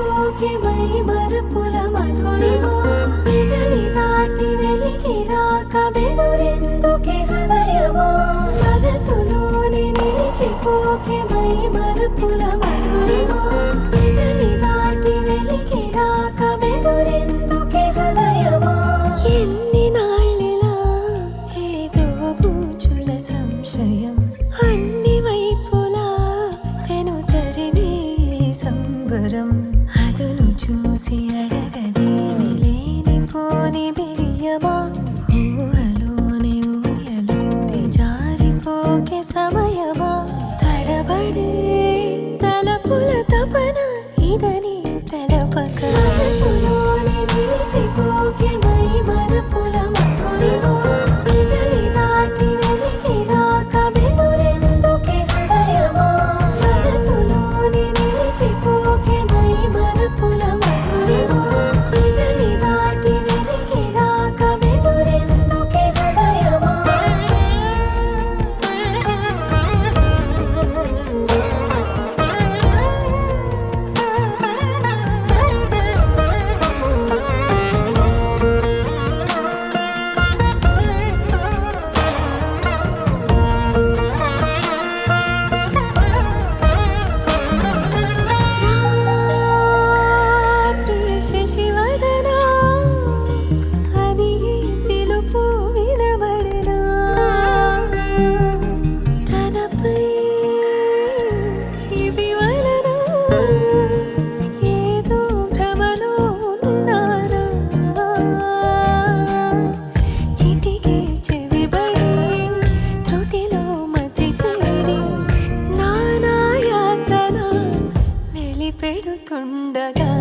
నిలిచిపోకే my మరపుల Madhurima పెదవి దాటి వెలికి రాక బెదురెందుకే హృదయమా మనసులోనే నిలిచిపోకే మై మరపుల మధురిమా పెదవి దాటి వెలికి రాక బెదురెందుకే హృదయమా ఎన్ని నాళ్ళిలా ఏదో బూచుల సంశయం అన్ని వైపులా వెనుతరిమే సంబరం అదును చూసి అడగదేమి లేనిపోని బిడియమా ఊహలోని ఊయలోని జారిపోకే సమయమా తడబడే తలపుల తపన ఇదని తలపక మనసులోని నిలిచిపోకే మై మరపుల మధురిమా పెదవి దాటి వెలికి రాక బెదురెందుకే హృదయమా మనసులోని నిలిచిపోకే మై మరపుల మధురిమా పెదవి దాటి వెలికి రాక బెదురెందుకే హృదయమా శశివదనా అని పిలుపు వినబడనా తనపై ఇది వలన ఏదో భ్రమలో ఉన్నానా చిటికే చెవిబడి త్రుటిలో మతి చేరి నానాయాతన వెలిపెడుతుండగా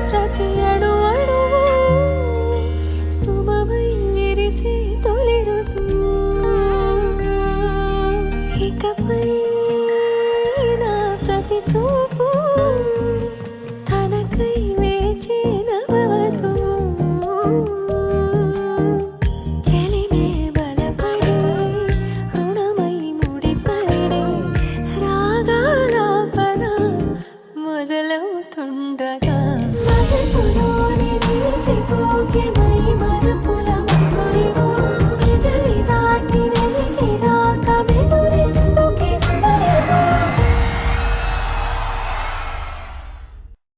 ప్రతి అణు అణువు శుభమై విరిసే తొలి ఋతువు ఇకపై నా ప్రతి చూపు తనకై వేచే నవవధువు చెలిమే బలపడి రుణమై ముడిపడి రాగాలాపన మొదలవుతుండగా మనసులోని నిలిచిపోకే